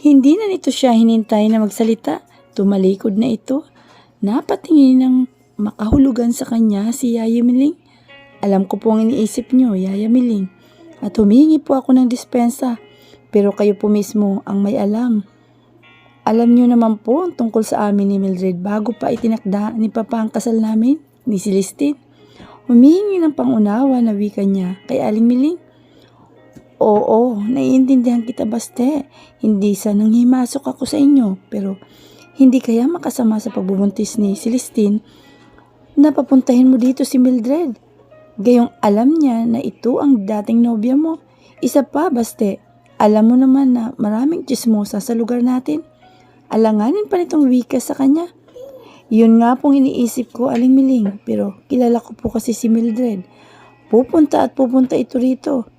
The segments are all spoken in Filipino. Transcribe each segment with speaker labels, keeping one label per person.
Speaker 1: Hindi na nito siya hinintay na magsalita. Tumalikod na ito. Napatingin ng makahulugan sa kanya si Yaya Miling. Alam ko po ang iniisip niyo, Yaya Miling. At humingi po ako ng dispensa. Pero kayo po mismo ang may alam. Alam niyo naman po ang tungkol sa amin ni Mildred bago pa itinakda ni Papa ang kasal namin ni Celestine. Humihingi ng pangunawa na wika niya kay Aling Miling. Oo, naiintindihan kita Baste. Hindi sa nanghimasok ako sa inyo, pero hindi kaya makasama sa pagbubuntis ni Celestine na papuntahin mo dito si Mildred. Gayong alam niya na ito ang dating nobya mo. Isa pa Baste, alam mo naman na maraming chismosa sa lugar natin. Alanganin pa nitong wika sa kanya. Yun nga pong iniisip ko Aling Miling, pero kilala ko po kasi si Mildred. Pupunta ito rito.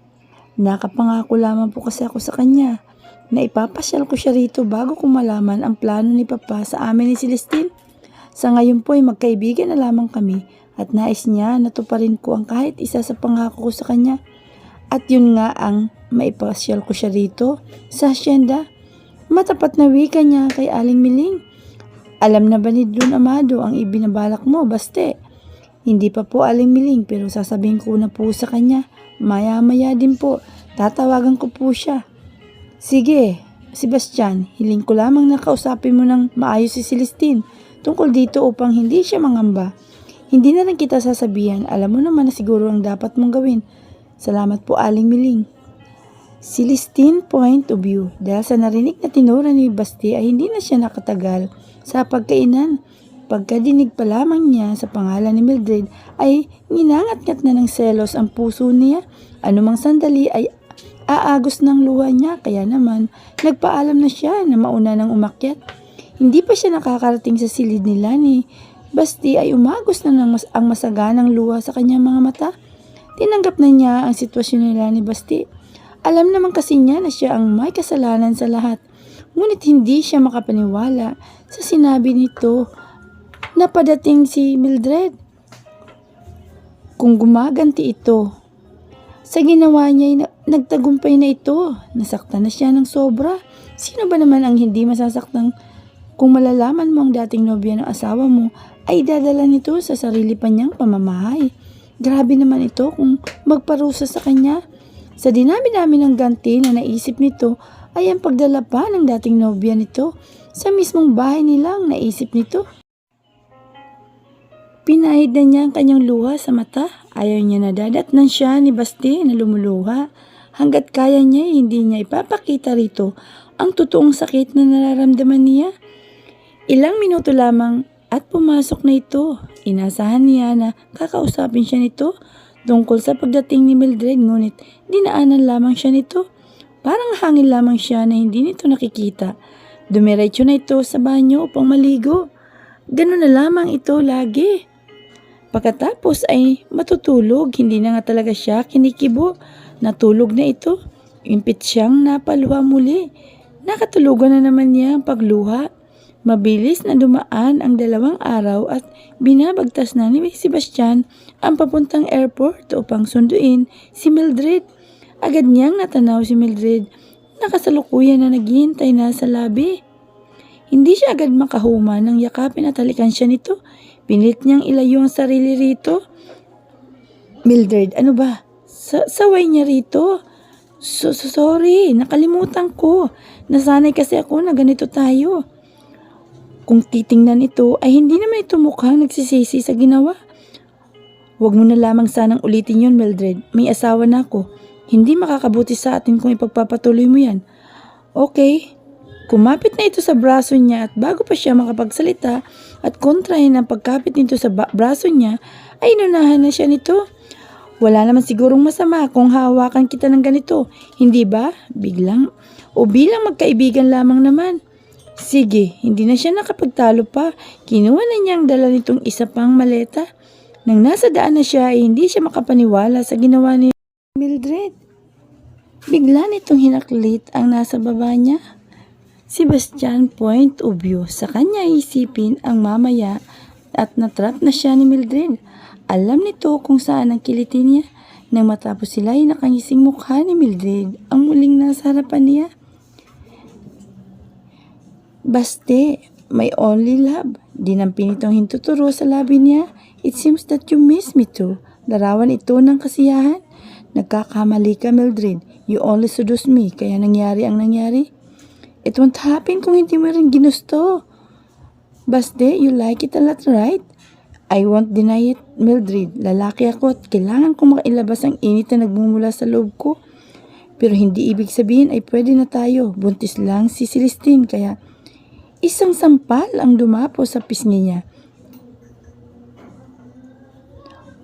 Speaker 1: Nakapangako lamang po kasi ako sa kanya na ipapasyal ko siya rito bago ko malaman ang plano ni Papa sa amin ni Celestine. Sa ngayon po ay magkaibigan na lamang kami at nais niya na tuparin ko ang kahit isa sa pangako ko sa kanya. At yun nga ang maipasyal ko siya rito sa hacienda. Matapat na wika niya kay Aling Miling. Alam na ba ni Don Amado ang ibinabalak mo, Baste? Hindi pa po Aling Miling pero sasabihin ko na po sa kanya. Maya-maya din po, tatawagan ko po siya. Sige, Sebastian, hiling ko lamang na kausapin mo ng maayos si Celestine tungkol dito upang hindi siya mangamba. Hindi na lang kita sasabihan, alam mo naman na siguro ang dapat mong gawin. Salamat po Aling Miling. Celestine point of view, dahil sa narinig na tinura ni Basti ay hindi na siya nakatagal sa pagkainan. Pagkadinig pa lamang niya sa pangalan ni Mildred ay ninangat-ngat na ng selos ang puso niya. Anumang sandali ay aagos ng luha niya kaya naman nagpaalam na siya na mauna ng umakyat. Hindi pa siya nakakarating sa silid nila ni Basti ay umagos na ang masaganang luha sa kanyang mga mata. Tinanggap na niya ang sitwasyon nila ni Basti. Alam naman kasi niya na siya ang may kasalanan sa lahat. Ngunit hindi siya makapaniwala sa sinabi nito na padating si Mildred. Kung gumaganti ito sa ginawa niya, nagtagumpay na ito. Nasaktan na siya ng sobra. Sino ba naman ang hindi masasaktan kung malalaman mo ang dating nobya ng asawa mo ay dadala nito sa sarili pa niyang pamamahay? Grabe naman ito kung magparusa sa kanya. Sa dinami-dami ng ganti na naisip nito ay ang pagdala pa ng dating nobya nito sa mismong bahay nilang naisip nito. Pinahid na niya ang kanyang luha sa mata. Ayaw niya na dadatnan siya ni Basti na lumuluha. Hanggat kaya niya, hindi niya ipapakita rito ang totoong sakit na nararamdaman niya. Ilang minuto lamang at pumasok na ito. Inasahan niya na kakausapin siya nito tungkol sa pagdating ni Mildred, ngunit dinaanan lamang siya nito. Parang hangin lamang siya na hindi nito nakikita. Dumiretso na ito sa banyo upang maligo. Ganun na lamang ito lagi. Pagkatapos ay matutulog, hindi na nga talaga siya kinikibo. Natulog na ito. Impit siyang napaluha muli. Nakatulugan na naman niya ang pagluha. Mabilis na dumaan ang 2 araw at binabagtas na ni Sebastian ang papuntang airport upang sunduin si Mildred. Agad niyang natanaw si Mildred. Nakasalukuyan na naghihintay na sa labi. Hindi siya agad makahuma nang yakapin at halikan siya nito. Pinilit niyang ilayo ang sarili rito. Mildred, ano ba? Saway niya rito. Sorry, nakalimutan ko. Nasanay kasi ako na ganito tayo. Kung titingnan ito ay hindi naman ito mukhang nagsisisi sa ginawa. Huwag mo na lamang sanang ulitin yun, Mildred. May asawa na ako. Hindi makakabuti sa atin kung ipagpapatuloy mo yan. Okay. Kumapit na ito sa braso niya at bago pa siya makapagsalita at kontrahin ang pagkapit nito sa braso niya ay inunahan na siya nito. Wala naman sigurong masama kung hawakan kita ng ganito, hindi ba? Bilang magkaibigan lamang naman. Sige, hindi na siya nakapagtalo pa. Kinuha na niya ang dala nitong isa pang maleta. Nang nasa daan na siya ay hindi siya makapaniwala sa ginawa ni Mildred. Bigla nitong hinaklit ang nasa baba niya. Sebastian point of view, sa kanya isipin ang mamaya at natrap na siya ni Mildred. Alam nito kung saan ang kilitin niya. Nang matapos sila ay nakangising mukha ni Mildred ang muling nasa harapan niya. Baste, my only love. Dinampi nitong hintuturo sa labi niya. It seems that you miss me too. Larawan ito ng kasiyahan. Nagkakamali ka, Mildred. You only seduce me, kaya nangyari ang nangyari. It won't happen kung hindi mo rin ginusto. Baste, you like it a lot, right? I won't deny it, Mildred. Lalaki ako at kailangan kong makailabas ang init na nagmumula sa loob ko. Pero hindi ibig sabihin ay pwede na tayo. Buntis lang si Celestine, kaya isang sampal ang dumapo sa pisngi niya.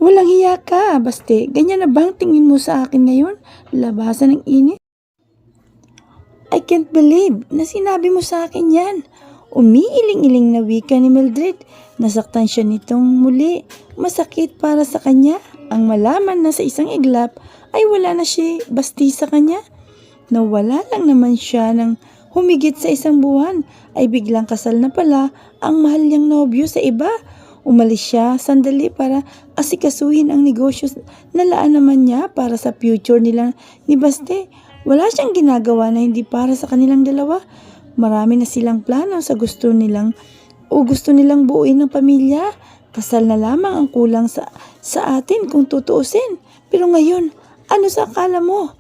Speaker 1: Walang hiya ka, Baste. Ganyan na bang tingin mo sa akin ngayon? Labasan ng init? I can't believe na sinabi mo sa akin yan. Umiiling-iling na wika ni Mildred. Nasaktan siya nitong muli. Masakit para sa kanya ang malaman na sa isang iglap ay wala na siya basti sa kanya. Nawala lang naman siya ng humigit sa isang buwan ay biglang kasal na pala ang mahal niyang nobyo sa iba. Umalis siya sandali para asikasuhin ang negosyo na laan naman niya para sa future nila ni Baste. Wala siyang ginagawa na hindi para sa kanilang dalawa. Marami na silang plano sa gusto nilang buuin ng pamilya. Kasal na lamang ang kulang sa atin kung tutuusin. Pero ngayon, ano sa akala mo?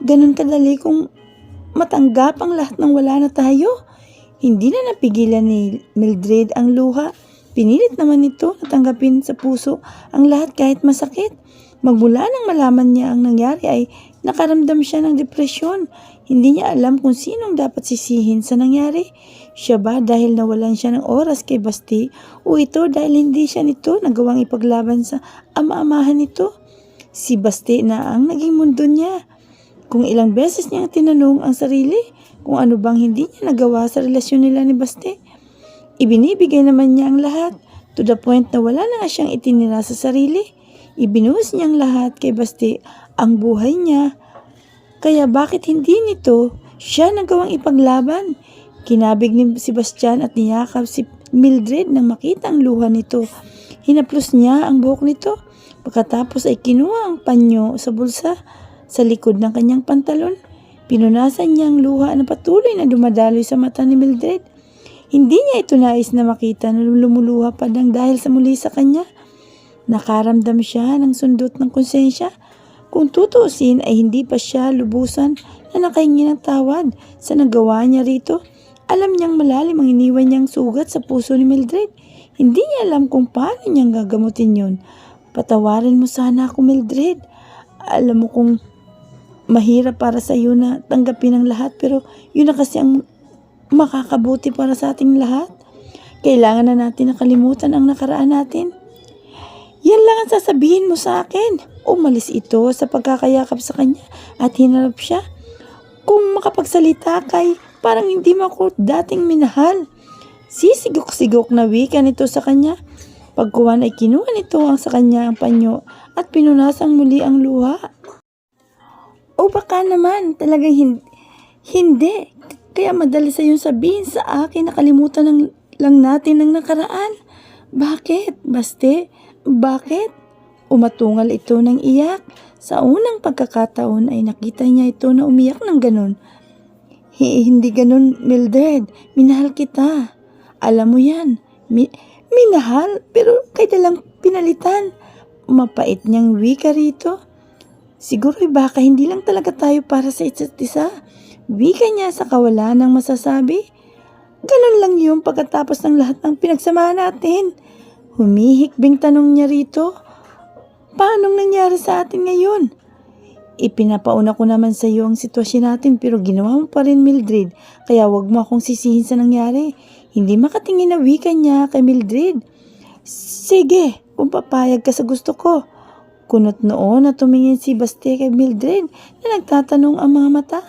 Speaker 1: Ganun kadali kung matanggap ang lahat ng wala na tayo? Hindi na napigilan ni Mildred ang luha. Pinilit naman ito na tanggapin sa puso ang lahat kahit masakit. Magmula nang malaman niya ang nangyari ay nakaramdam siya ng depresyon. Hindi niya alam kung sinong dapat sisihin sa nangyari. Siya ba dahil nawalan siya ng oras kay Basti o ito dahil hindi siya nito nagawang ipaglaban sa ama-amahan nito? Si Basti na ang naging mundo niya. Kung ilang beses niyang tinanong ang sarili kung ano bang hindi niya nagawa sa relasyon nila ni Basti. Ibinibigay naman niya ang lahat to the point na wala na nga siyang itinira sa sarili. Ibinuhos niyang lahat kay Basti ang buhay niya. Kaya bakit hindi nito siya nagawang ipaglaban? Kinabig ni Sebastian at niyakap si Mildred nang makita ang luha nito. Hinaplos niya ang buhok nito. Pagkatapos ay kinuha ang panyo sa bulsa sa likod ng kanyang pantalon. Pinunasan niya ang luha na patuloy na dumadaloy sa mata ni Mildred. Hindi niya ito nais na makita na lumuluha pa lang dahil sa muli sa kanya. Nakaramdam siya ng sundot ng konsensya. Kung tutuusin ay hindi pa siya lubusan na nakahingi ng tawad sa nagawa niya rito. Alam niyang malalim ang iniwan niyang sugat sa puso ni Mildred. Hindi niya alam kung paano niyang gagamutin yun. Patawarin mo sana ako, Mildred. Alam mo kung mahirap para sa iyo na tanggapin ang lahat, pero yun na kasi ang makakabuti para sa ating lahat. Kailangan na natin nakalimutan ang nakaraan natin. Yan lang ang sasabihin mo sa akin. Umalis ito sa pagkakayakap sa kanya at hinarap siya. Kung makapagsalita kay parang hindi mo ako dating minahal. Sisigok-sigok na wika nito sa kanya. Pagkuhan ay kinuha nito ang sa kanya ang panyo at pinunasang muli ang luha. O baka naman talagang hindi. Kaya madali sa iyong sabihin sa akin nakalimutan lang natin ang nakaraan. Bakit, Baste? Bakit? Umatungal ito ng iyak. Sa unang pagkakataon ay nakita niya ito na umiyak ng ganun. Hindi ganun, Mildred. Minahal kita. Alam mo yan. Minahal, pero kaya lang pinalitan. Mapait niyang wika rito. Siguro baka hindi lang talaga tayo para sa isa't isa. Wika niya sa kawalan ng masasabi. Ganun lang yung pagkatapos ng lahat ng pinagsamahan natin. Humihikbing tanong niya rito. Paanong nangyari sa atin ngayon? Ipinapauna ko naman sa iyo ang sitwasyon natin pero ginawa mo pa rin, Mildred. Kaya wag mo akong sisihin sa nangyari. Hindi makatingin na wika niya kay Mildred. Sige, kung papayag ka sa gusto ko. Kunot noon na tumingin si Basti kay Mildred na nagtatanong ang mga mata.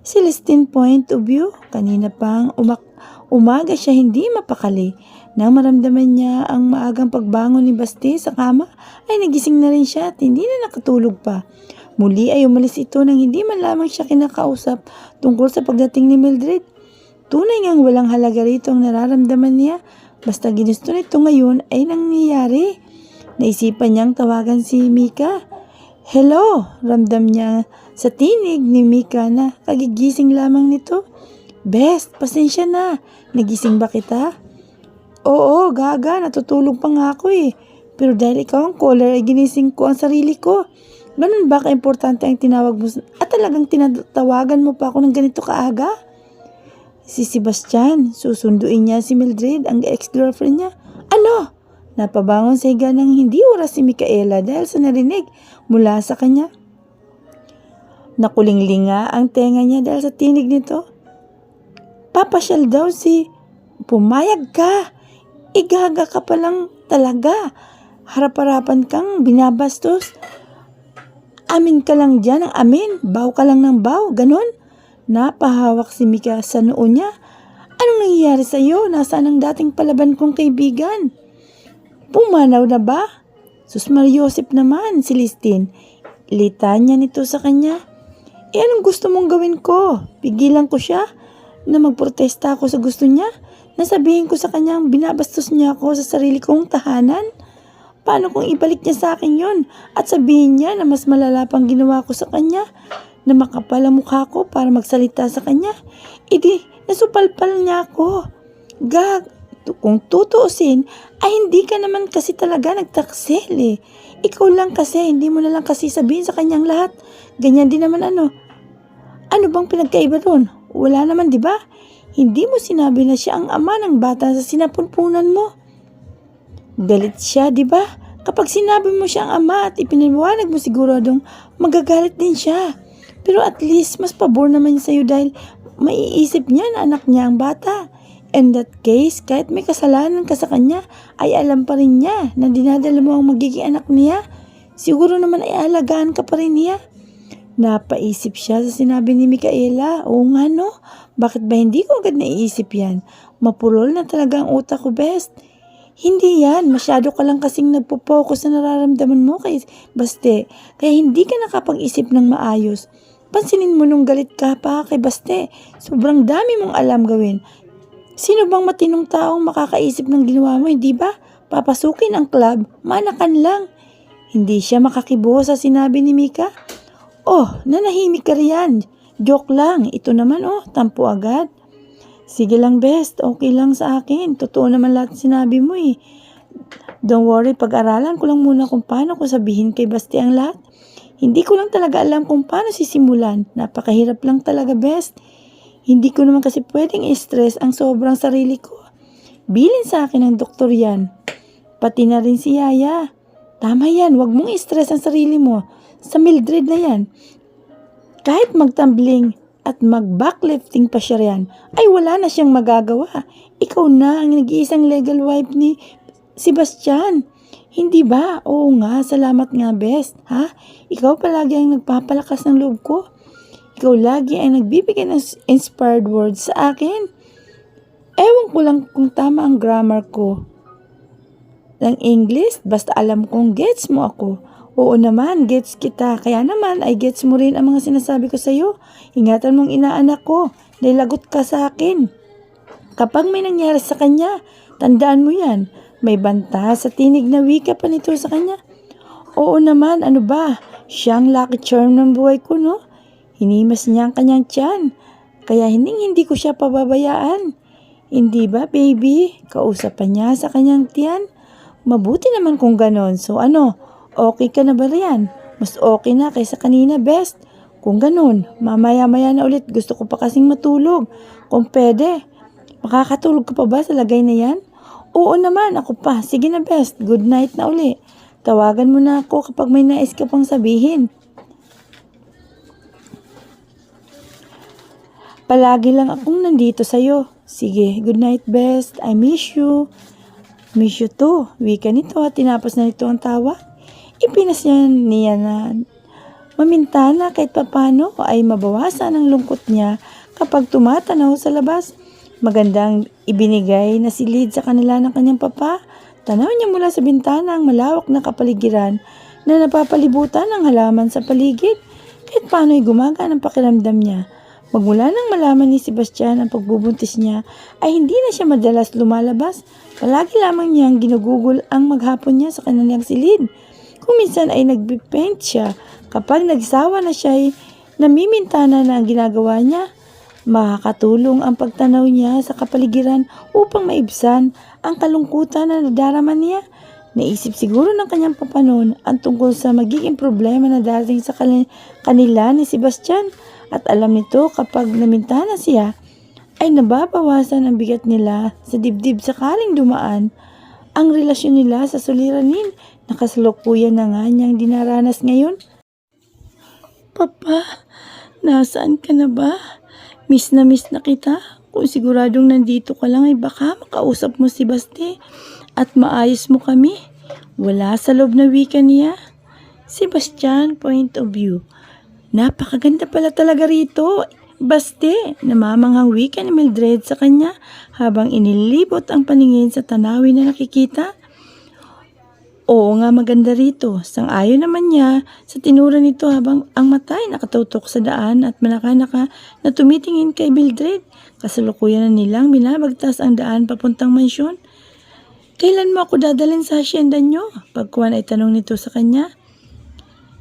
Speaker 1: Celestine point of view. Kanina pang umaga siya hindi mapakali. Nang maramdaman niya ang maagang pagbangon ni Basti sa kama, ay nagising na rin siya at hindi na nakatulog pa. Muli ay umalis ito nang hindi man lamang siya kinakausap tungkol sa pagdating ni Mildred. Tunay ngang walang halaga rito ang nararamdaman niya. Basta ginusto nito ngayon ay nangyayari. Naisipan niyang tawagan si Mika. Hello, ramdam niya sa tinig ni Mika na kagigising lamang nito. Best, pasensya na. Nagising ba kita? Oo, gaga, natutulog pa nga ako eh. Pero dahil ikaw ang caller ay ginising ko ang sarili ko. Ganun ba ka-importante ang tinawag mo at talagang tinatawagan mo pa ako ng ganito kaaga? Si Sebastian, susunduin niya si Mildred, ang ex-girlfriend niya. Ano? Napabangon sa higa ng hindi oras si Micaela dahil sa narinig mula sa kanya. Nakulinglinga ang tenga niya dahil sa tinig nito. Papasyal daw si... Pumayag ka! Igaga ka pa lang talaga. Harap-harapan kang binabastos. Amin ka lang dyan ang amin. Baw ka lang ng baw. Ganon. Napahawak si Mika sa noo niya. Anong nangyayari sa iyo? Nasaan ang dating palaban kong kaibigan? Pumanaw na ba? Sus Mariosep naman, si Listin. Litan niya nito sa kanya. Anong gusto mong gawin ko? Pigilan ko siya na magprotesta ako sa gusto niya? Nasabihin ko sa kanyang binabastos niya ako sa sarili kong tahanan? Paano kung ibalik niya sa akin yon at sabihin niya na mas malala pang ginawa ko sa kanya? Na makapal ang mukha ko para magsalita sa kanya? Idi, nasupalpal niya ako. Gag, kung tutuusin, ay hindi ka naman kasi talaga nagtaksel eh. Ikaw lang kasi, hindi mo na lang kasi sabihin sa kanyang lahat. Ganyan din naman ano. Ano bang pinagkaiba doon? Wala naman, di ba? Hindi mo sinabi na siya ang ama ng bata sa sinapunpunan mo. Galit siya, di ba? Kapag sinabi mo siya ang ama at ipinaliwanag mo siguradong magagalit din siya. Pero at least, mas pabor naman sa'yo dahil maiisip niya na anak niya ang bata. In that case, kahit may kasalanan ka sa kanya, ay alam pa rin niya na dinadala mo ang magiging anak niya. Siguro naman ay alagaan ka pa rin niya. Napaisip siya sa sinabi ni Micaela. Oo nga no, bakit ba hindi ko agad naisip yan? Mapulol na talaga ang utak ko, best. Hindi yan, masyado ka lang kasing nagpo-focus na nararamdaman mo kay Baste. Kaya hindi ka nakapag-isip ng maayos. Pansinin mo nung galit ka pa kay Baste. Sobrang dami mong alam gawin. Sino bang matinong taong makakaisip ng ginawa mo, hindi ba? Papasukin ang club, manakan lang. Hindi siya makakibo sa sinabi ni Mika. Oh, nanahimik ka riyan. Joke lang, ito naman tampo agad. Sige lang best, okay lang sa akin. Totoo naman lahat sinabi mo eh. Don't worry, pag-aralan ko lang muna kung paano ko sabihin kay Basti ang lahat. Hindi ko lang talaga alam kung paano sisimulan. Napakahirap lang talaga best. Hindi ko naman kasi pwedeng i-stress ang sobrang sarili ko. Bilin sa akin ng doktor yan. Pati na rin si Yaya. Tama yan, wag mong i-stress ang sarili mo. Sa Mildred na yan. Kahit magtumbling at mag-backlifting pa siya riyan, ay wala na siyang magagawa. Ikaw na ang nag-iisang legal wife ni Sebastian. Hindi ba? Oo nga, salamat nga best. Ha? Ikaw palagi ang nagpapalakas ng loob ko. Ikaw lagi ang nagbibigay ng inspired words sa akin. Ewan ko lang kung tama ang grammar ko ng English, basta alam kong gets mo ako. Oo naman, gets kita. Kaya naman ay gets mo rin ang mga sinasabi ko sa iyo. Ingatan mong inaanak ko dahil lagot ka sa akin. Kapag may nangyari sa kanya, tandaan mo yan. May banta sa tinig na wika pa nito sa kanya. Oo naman, ano ba? Siyang lucky charm ng buhay ko, no? Hinimas niya ang kanyang tiyan. Kaya hindi ko siya pababayaan. Hindi ba, baby? Kausapan niya sa kanyang tiyan. Mabuti naman kung ganon. So ano? Okay ka na ba riyan? Mas okay na kaysa kanina, best. Kung ganun, mamaya-maya na ulit. Gusto ko pa kasing matulog. Kung pwede, makakatulog ka pa ba sa lagay na yan? Oo naman, ako pa. Sige na, best. Good night na uli. Tawagan mo na ako kapag may nais ka pang sabihin. Palagi lang akong nandito sa'yo. Sige, good night, best. I miss you. Miss you too. Wika nito at tinapos na nito ang tawa. Ipinas niya na mamintana kahit papano ay mabawasan ang lungkot niya kapag tumatanaw sa labas. Magandang ibinigay na silid sa kanila ng kanyang papa. Tanaw niya mula sa bintana ang malawak na kapaligiran na napapalibutan ng halaman sa paligid. Kahit paano ay gumagaan ang pakiramdam niya. Magmula nang malaman ni Sebastian ang pagbubuntis niya ay hindi na siya madalas lumalabas. Palagi lamang niyang ginugugol ang maghapon niya sa kanyang silid. Kung minsan ay nagpipaint siya, kapag nagsawa na siya ay namimintana na ang ginagawa niya, Makakatulong ang pagtanaw niya sa kapaligiran upang maibsan ang kalungkutan na nadarama niya. Naisip siguro ng kanyang papanon ang tungkol sa magiging problema na darating sa kanila ni Sebastian, at alam nito kapag namintana siya ay nababawasan ang bigat nila sa dibdib sakaling dumaan ang relasyon nila sa suliranin na kasalukuyan na nga niyang dinaranas ngayon. Papa, nasaan ka na ba? Miss na kita. Kung siguradong nandito ka lang ay baka makausap mo si Basti at maayos mo kami. Wala sa loob na wika niya. Sebastian, point of view. Napakaganda pala talaga rito. Basti, namamanghang wika ni Mildred sa kanya habang inilibot ang paningin sa tanawin na nakikita. Oo nga, maganda rito. Sang-ayon naman niya sa tinura nito habang ang mata ay nakatutok sa daan at manaka-naka na tumitingin kay Mildred. Kasalukuyan na nilang binabagtas ang daan papuntang mansyon. Kailan mo ako dadalhin sa hacienda nyo? Pagkuhan ay tanong nito sa kanya.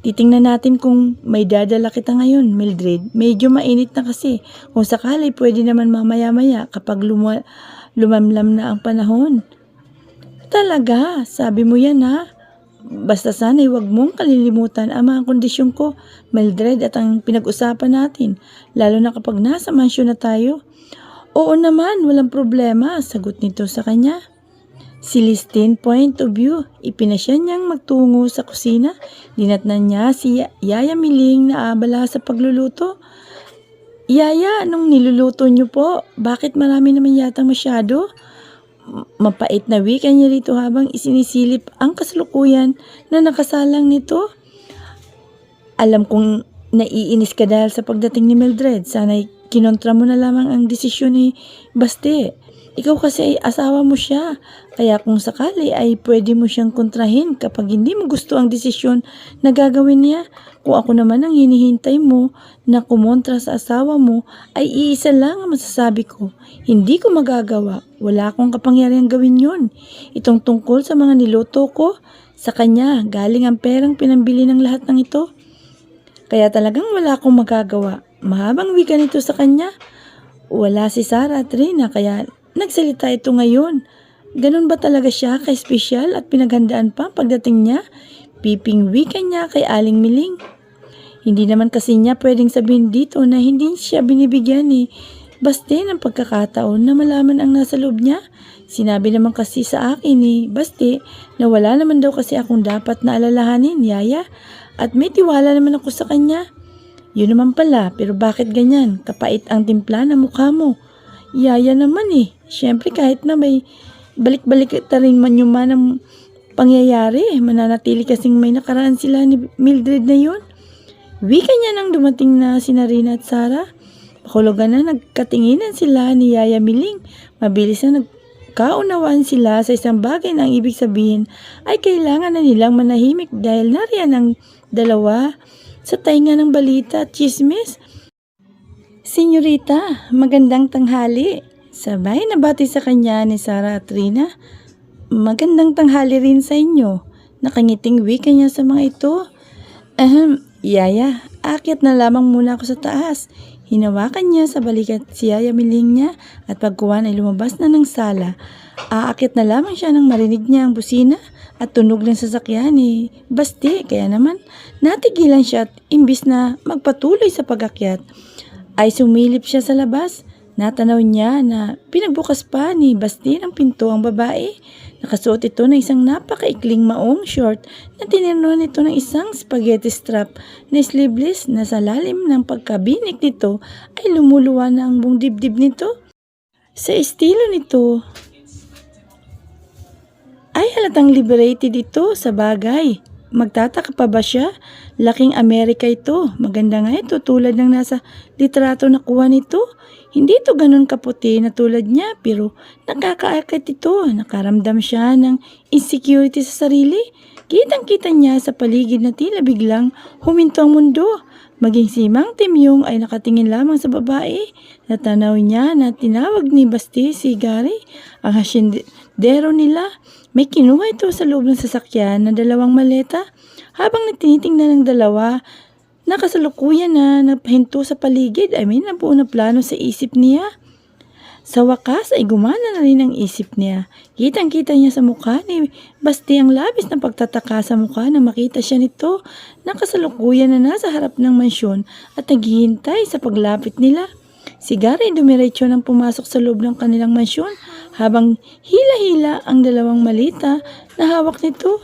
Speaker 1: Titingnan natin kung may dadala kita ngayon, Mildred. Medyo mainit na kasi. Kung sakali, pwede naman mamaya-maya kapag lumamlam na ang panahon. Talaga, sabi mo yan ha. Basta sana'y huwag mong kalilimutan ang mga kondisyon ko, Mildred, at ang pinag-usapan natin, lalo na kapag nasa mansyon na tayo. Oo naman, walang problema, sagot nito sa kanya. Celestine, point of view, ipinasya niyang magtungo sa kusina. Dinatnan niya si Yaya Miling na abala sa pagluluto. Yaya, anong niluluto niyo po? Bakit marami naman yatang masyado? Mapait na wika niya rito habang isinisilip ang kasalukuyan na nakasalang nito. Alam kong naiinis ka dahil sa pagdating ni Mildred. Sana'y kinontra mo na lamang ang desisyon ni Basti. Ikaw kasi ay asawa mo siya. Kaya kung sakali ay pwede mo siyang kontrahin kapag hindi mo gusto ang desisyon na gagawin niya. Kung ako naman ang hinihintay mo na kumontra sa asawa mo, ay iisa lang ang masasabi ko. Hindi ko magagawa. Wala akong kapangyarihang gawin yon. Itong tungkol sa mga niluto ko, sa kanya galing ang perang pinambili ng lahat ng ito. Kaya talagang wala akong magagawa. Mahabang wika nito sa kanya. Wala si Sarah at Rina kaya nagsalita ito ngayon. Ganun ba talaga siya ka-espesyal at pinaghandaan pa pagdating niya? Piping wika niya kay Aling Miling. Hindi naman kasi niya pwedeng sabihin dito na hindi siya binibigyan ni Basti ng pagkakataon na malaman ang nasa loob niya. Sinabi naman kasi sa akin ni Basti na wala naman daw kasi akong dapat na alalahanin, Yaya. At may tiwala naman ako sa kanya. Yun naman pala, pero bakit ganyan? Kapait ang timpla ng mukha mo. Yaya naman eh. Siyempre kahit na may balik-balik rin man yung manang pangyayari, mananatili kasing may nakaraan sila ni Mildred na yun. Wika niya nang dumating na si Rina at Sarah. Pakulugan na nagkatinginan sila ni Yaya Miling. Mabilis na nagkaunawaan sila sa isang bagay na ang ibig sabihin ay kailangan na nilang manahimik dahil nariyan ang dalawa sa tainga ng balita at chismis. Senyorita, magandang tanghali. Sabay nabati sa kanya ni Sarah at Rina. Magandang tanghali rin sa inyo. Nakangiting wika niya sa mga ito. Yaya, akyat na lamang muna ako sa taas. Hinawakan niya sa balikat si Yaya Miling niya at pagkuhan ay lumabas na ng sala. Aakyat na lamang siya nang marinig niya ang busina at tunog ng sasakyan ni Basti. Kaya naman natigilan siya at imbis na magpatuloy sa pag-akyat ay sumilip siya sa labas. Natanaw niya na pinagbukas pa ni Basti ng pinto ang babae. Nakasuot ito ng isang napakaikling maong short na tinirnuhan nito ng isang spaghetti strap na sleeveless na sa lalim ng pagkabinik nito ay lumuluwa na ang buong dibdib nito. Sa estilo nito ay halatang liberated ito sa bagay. Magtataka pa ba siya? Laking Amerika ito. Maganda nga ito tulad ng nasa litrato na kuha nito. Hindi ito ganun kaputi na tulad niya pero nakakaakit ito. Nakaramdam siya ng insecurity sa sarili. Kitang-kita niya sa paligid na tila biglang huminto ang mundo. Maging si Mang Timyong ay nakatingin lamang sa babae. Natanaw niya na tinawag ni Basti si Gary, ang hasyendero nila. May kinuha ito sa loob ng sasakyan na 2 maleta. Habang tinitingnan ng dalawa, Nakasalukuyan na napahinto sa paligid ay may nabuo na plano sa isip niya. Sa wakas ay gumana na rin ang isip niya. Kitang-kita niya sa mukha ni Basti ang labis na pagtataka sa mukha na makita siya nito. Nakasalukuyan na nasa harap ng mansyon at naghihintay sa paglapit nila. Si Gary dumiretso nang pumasok sa loob ng kanilang mansyon habang hila-hila ang dalawang maleta na hawak nito.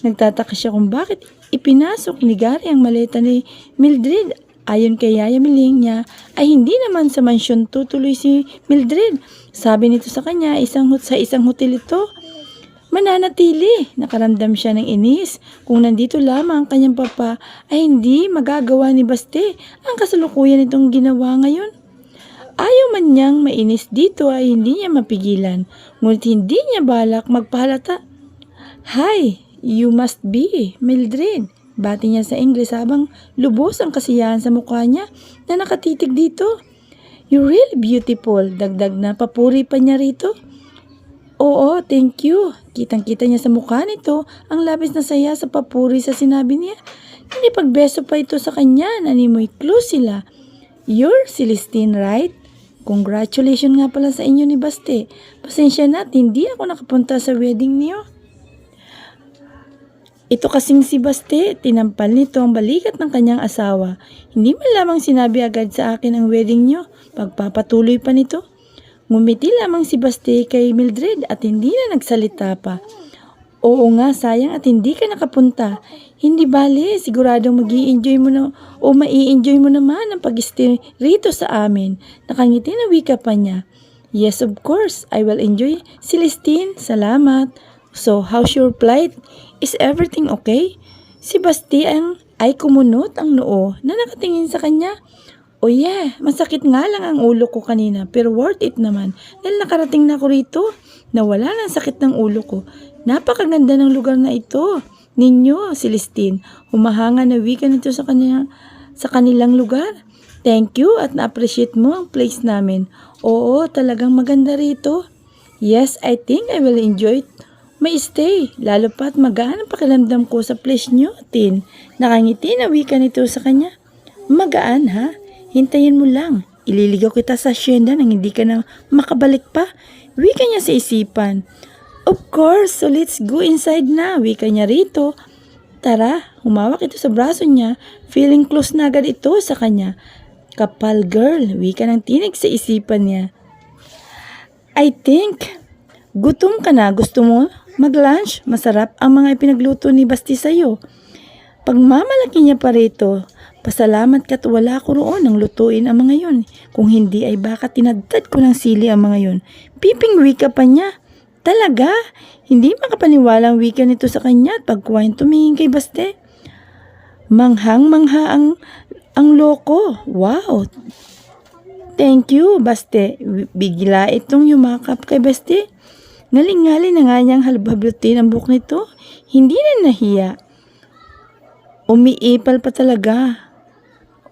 Speaker 1: Nagtataka siya kung bakit ipinasok ni Gary ang maleta ni Mildred. Ayon kay Yaya Miling niya ay hindi naman sa mansyon tutuloy si Mildred. Sabi nito sa kanya sa isang hotel ito. Mananatili. Nakaramdam siya ng inis. Kung nandito lamang ang kanyang papa ay hindi magagawa ni Basti ang kasalukuyan nitong ginawa ngayon. Ayaw man niyang mainis dito ay hindi niya mapigilan. Ngunit hindi niya balak magpahalata. Hi, you must be Mildred. Bati niya sa English habang lubos ang kasiyahan sa mukha niya na nakatitig dito. You're really beautiful. Dagdag na papuri pa niya rito. Oo, thank you. Kitang-kita niya sa mukha nito ang labis na saya sa papuri sa sinabi niya. Hindi pagbeso pa ito sa kanya na nimoy close sila. You're Celestine, right? Congratulations nga pala sa inyo ni Basti. Pasensya na at hindi ako nakapunta sa wedding niyo. Ito kasing si Basti, tinampal nito ang balikat ng kanyang asawa. Hindi man lamang sinabi agad sa akin ang wedding niyo. Pagpapatuloy pa nito. Ngumiti lamang si Basti kay Mildred at hindi na nagsalita pa. Oo nga, sayang at hindi ka nakapunta. Hindi bale, siguradong mag-i-enjoy mo na o mai-enjoy mo naman ang pag-stay rito sa amin. Nakangiti na wika pa niya. Yes, of course, I will enjoy. Celestine, salamat. So, how's your flight? Is everything okay? Si Basti ay kumunot ang noo na nakatingin sa kanya. Oh yeah, masakit nga lang ang ulo ko kanina pero worth it naman dahil nakarating na ako rito. Nawala ng sakit ng ulo ko. Napakaganda ng lugar na ito. Ninyo, Celestine, humahanga na wika nito sa kanilang lugar. Thank you at na-appreciate mo ang place namin. Oo, talagang maganda rito. Yes, I think I will enjoy it. May stay, lalo pa't magaan ang pakiramdam ko sa place nyo, Tin. Nakangiti na wika nito sa kanya. Magaan ha? Hintayin mo lang. Ililigaw kita sa asyenda nang hindi ka na makabalik pa. Wika niya sa isipan. Of course, so let's go inside na. Wika niya rito. Tara, humawak ito sa braso niya. Feeling close na agad ito sa kanya. Kapal girl, wika ng tinig sa isipan niya. I think, gutom ka na. Gusto mo mag-lunch? Masarap ang mga ipinagluto ni Basti sa'yo. Pagmamalaki niya pa rito. Pasalamat ka't wala ko roon ang lutuin ang mga yun. Kung hindi ay baka tinadtad ko ng sili ang mga yun. Piping wika pa niya. Talaga, hindi makapaniwala ang wika nito sa kanya at pagkuhain tumingin kay Basti. Manghang-mangha ang loko. Wow! Thank you, Basti. Bigla itong yumakap kay Basti. Ngaling-ngali na nga niyang halubhablutin ang buhok nito. Hindi na nahiya. Umiipal pa talaga.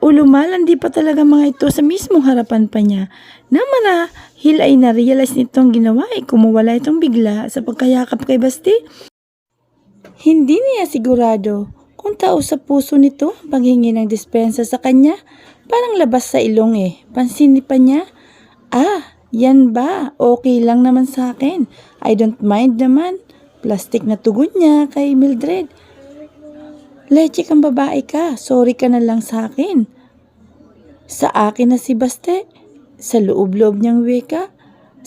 Speaker 1: Lumalandi pa talaga mga ito sa mismong harapan pa niya. Nang manahil ay na-realize nitong ginawa ay kumawala itong bigla sa pagkayakap kay Basti. Hindi niya sigurado kung tao sa puso nito paghingi ng dispensa sa kanya. Parang labas sa ilong eh. Pansin pa niya. Yan ba? Okay lang naman sa akin. I don't mind naman. Plastic na tugon niya kay Mildred. Leche kang babae ka. Sorry ka na lang sa akin. Sa akin na si Basti. Sa loob-loob niyang wika.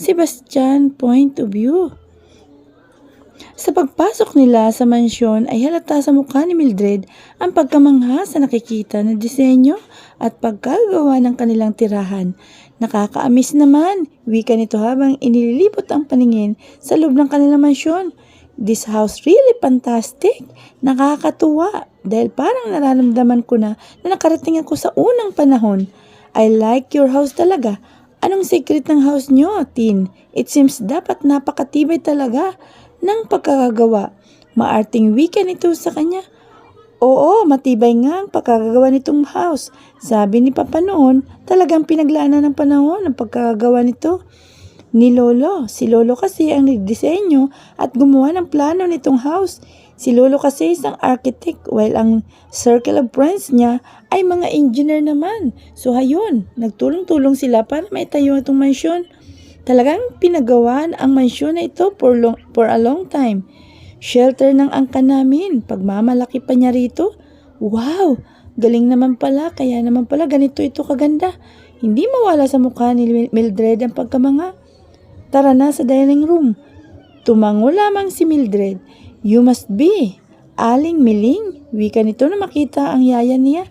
Speaker 1: Sebastian point of view. Sa pagpasok nila sa mansyon ay halata sa mukha ni Mildred ang pagkamangha sa nakikita na disenyo at pagkagawa ng kanilang tirahan. Nakakaamis naman, wika nito habang inililibot ang paningin sa loob ng kanilang mansyon. This house really fantastic. Nakakatuwa dahil parang nararamdaman ko na nakarating ako sa unang panahon. I like your house talaga. Anong secret ng house nyo, Tin? It seems dapat napakatibay talaga ng pagkakagawa. Maarting wika nito sa kanya. Oo, matibay nga ang pagkakagawa nitong house. Sabi ni Papa noon, talagang pinaglaanan ng panahon ang pagkakagawa nito. Ni Lolo. Si Lolo kasi ang nagdisenyo at gumawa ng plano nitong house. Si Lolo kasi isang architect while ang circle of friends niya ay mga engineer naman. So ayun, nagtulong-tulong sila para maitayo itong mansyon. Talagang pinagawan ang mansyon na ito for a long time. Shelter ng angkan namin. Pagmamalaki pa niya rito. Wow! Galing naman pala. Kaya naman pala ganito ito kaganda. Hindi mawala sa mukha ni Mildred ang pagkamanga. Tara na sa dining room. Tumango lamang si Mildred. You must be Aling Miling. Wika nito na makita ang yaya niya.